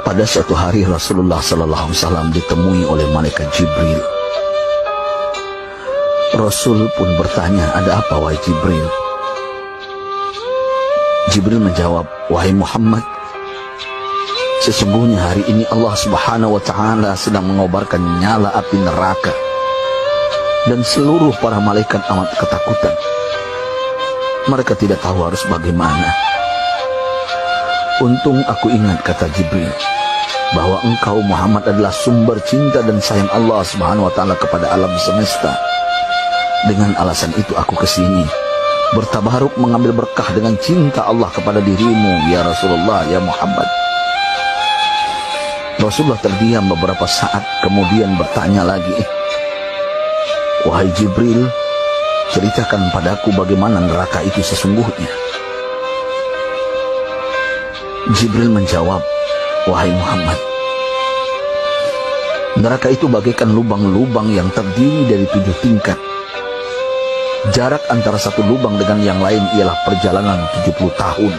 Pada suatu hari Rasulullah sallallahu alaihi wasallam ditemui oleh malaikat Jibril. Rasul pun bertanya, "Ada apa wahai Jibril?" Jibril menjawab, "Wahai Muhammad, sesungguhnya hari ini Allah Subhanahu wa taala sedang mengobarkan nyala api neraka dan seluruh para malaikat amat ketakutan. Mereka tidak tahu harus bagaimana. Untung aku ingat," kata Jibril, "bahwa engkau Muhammad adalah sumber cinta dan sayang Allah Subhanahu wa taala kepada alam semesta. Dengan alasan itu aku kesini, bertabaruk mengambil berkah dengan cinta Allah kepada dirimu, ya Rasulullah, ya Muhammad." Rasulullah terdiam beberapa saat, kemudian bertanya lagi, "Wahai Jibril, ceritakan padaku bagaimana neraka itu sesungguhnya." Jibril menjawab, "Wahai Muhammad, neraka itu bagaikan lubang-lubang yang terdiri dari 7 tingkat. Jarak antara satu lubang dengan yang lain ialah perjalanan 70 tahun.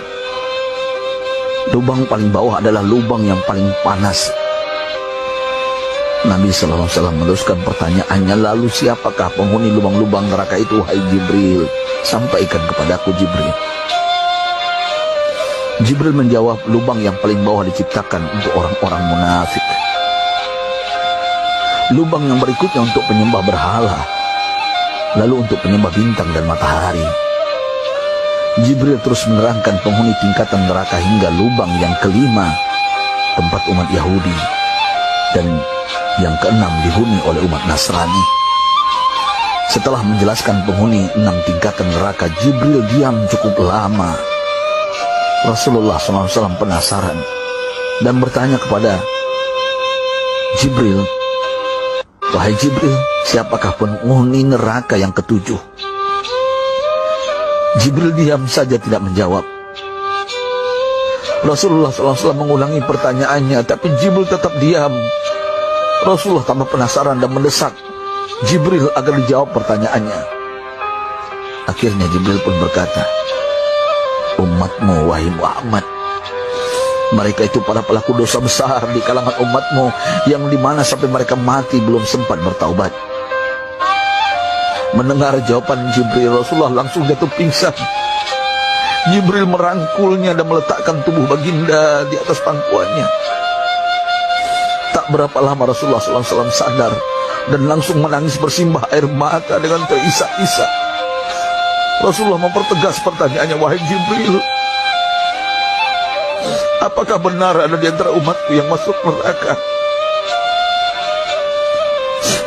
Lubang paling bawah adalah lubang yang paling panas." Nabi sallallahu alaihi wasallam meneruskan pertanyaannya, "Lalu siapakah penghuni lubang-lubang neraka itu, wahai Jibril? Sampaikan kepadaku, Jibril." Jibril menjawab, "Lubang yang paling bawah diciptakan untuk orang-orang munafik. Lubang yang berikutnya untuk penyembah berhala, lalu untuk penyembah bintang dan matahari." Jibril terus menerangkan penghuni tingkatan neraka hingga lubang yang kelima, tempat umat Yahudi, dan yang keenam dihuni oleh umat Nasrani. Setelah menjelaskan penghuni 6 tingkatan neraka, Jibril diam cukup lama. Rasulullah SAW penasaran dan bertanya kepada Jibril, "Wahai Jibril, siapakah penghuni neraka yang ketujuh?" Jibril diam saja tidak menjawab. Rasulullah SAW mengulangi pertanyaannya, tapi Jibril tetap diam. Rasulullah tambah penasaran dan mendesak Jibril agar dijawab pertanyaannya. Akhirnya Jibril pun berkata, "Umatmu, wahai Muhammad, mereka itu para pelaku dosa besar di kalangan umatmu, yang dimana sampai mereka mati belum sempat bertaubat." Mendengar jawaban Jibril, Rasulullah langsung jatuh pingsan. Jibril merangkulnya dan meletakkan tubuh baginda di atas pangkuannya. Tak berapa lama Rasulullah SAW sadar dan langsung menangis bersimbah air mata dengan terisak-isak. Rasulullah mempertegas pertanyaannya, "Wahai Jibril, apakah benar ada di antara umatku yang masuk neraka?"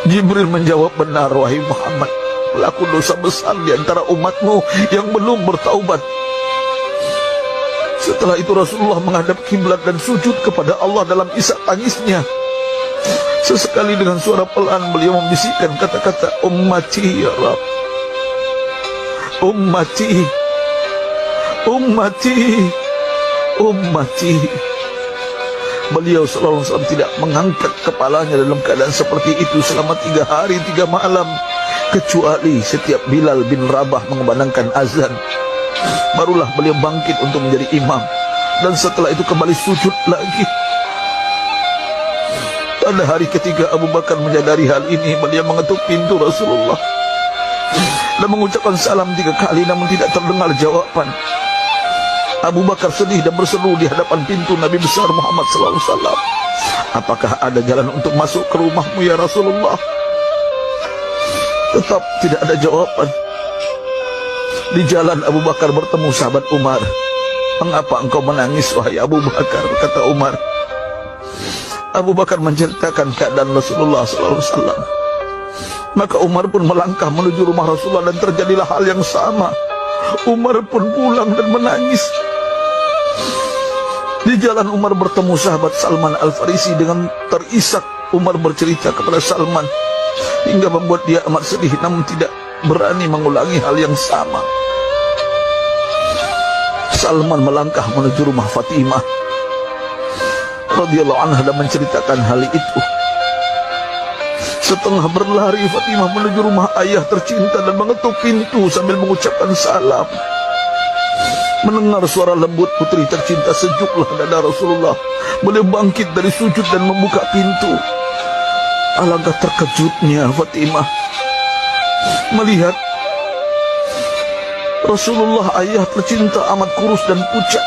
Jibril menjawab, "Benar, wahai Muhammad, pelaku dosa besar di antara umatmu yang belum bertaubat." Setelah itu Rasulullah menghadap kiblat dan sujud kepada Allah dalam isak tangisnya. Sesekali dengan suara pelan beliau membisikkan kata-kata, "Ummati ya Rabb, ummati, ummati, ummati." Beliau sallallahu alaihi wasallam tidak mengangkat kepalanya dalam keadaan seperti itu selama 3 hari 3 malam, kecuali setiap Bilal bin Rabah mengumandangkan azan, barulah beliau bangkit untuk menjadi imam, dan setelah itu kembali sujud lagi. Pada hari ketiga Abu Bakar menyadari hal ini, beliau mengetuk pintu Rasulullah dan mengucapkan salam 3 kali, namun tidak terdengar jawaban. Abu Bakar sedih dan berseru di hadapan pintu Nabi besar Muhammad SAW, "Apakah ada jalan untuk masuk ke rumahmu ya Rasulullah?" Tetap tidak ada jawaban. Di jalan Abu Bakar bertemu sahabat Umar. "Mengapa engkau menangis, wahai Abu Bakar?" kata Umar. Abu Bakar menceritakan keadaan Rasulullah SAW. Maka Umar pun melangkah menuju rumah Rasulullah dan terjadilah hal yang sama. Umar pun pulang dan menangis. Di jalan Umar bertemu sahabat Salman Al-Farisi. Dengan terisak Umar bercerita kepada Salman hingga membuat dia amat sedih, namun tidak berani mengulangi hal yang sama. Salman melangkah menuju rumah Fatimah radhiyallahu anha dan menceritakan hal itu. Setengah berlari Fatimah menuju rumah ayah tercinta dan mengetuk pintu sambil mengucapkan salam. Mendengar suara lembut putri tercinta, sejuklah dada Rasulullah. Beliau bangkit dari sujud dan membuka pintu. Alangkah terkejutnya Fatimah melihat Rasulullah, ayah tercinta, amat kurus dan pucat.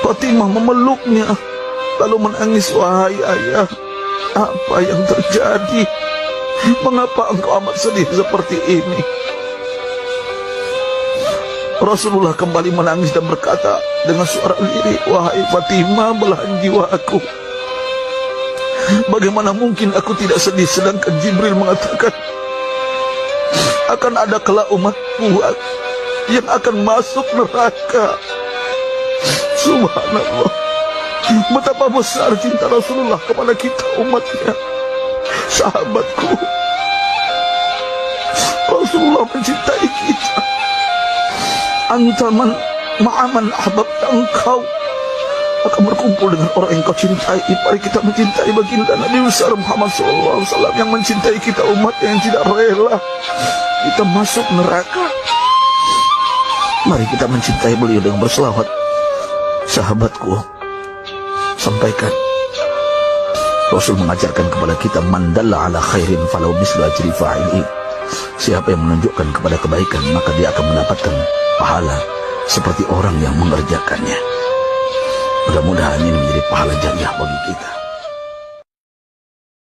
Fatimah memeluknya lalu menangis. Wahai ayah, apa yang terjadi? Mengapa engkau amat sedih seperti ini? Rasulullah kembali menangis dan berkata dengan suara lirih, wahai Fatimah, belahan jiwa aku. Bagaimana mungkin aku tidak sedih sedangkan Jibril mengatakan akan ada kelak umatku yang akan masuk neraka. Subhanallah, betapa besar cinta Rasulullah kepada kita umatnya. Sahabatku, Rasulullah mencintai kita. Antaman ma'aman ahbabta, engkau akan berkumpul dengan orang yang kau cintai. Mari kita mencintai baginda Nabi besar Muhammad SAW yang mencintai kita umat yang tidak rela kita masuk neraka. Mari kita mencintai beliau dengan berselawat. Sahabatku, sampaikan, Rasul mengajarkan kepada kita, man dalla ala khairin falau mislu ajri fa'ili. Siapa yang menunjukkan kepada kebaikan, maka dia akan mendapatkan pahala seperti orang yang mengerjakannya. Mudah-mudahan ini menjadi pahala jariah bagi kita.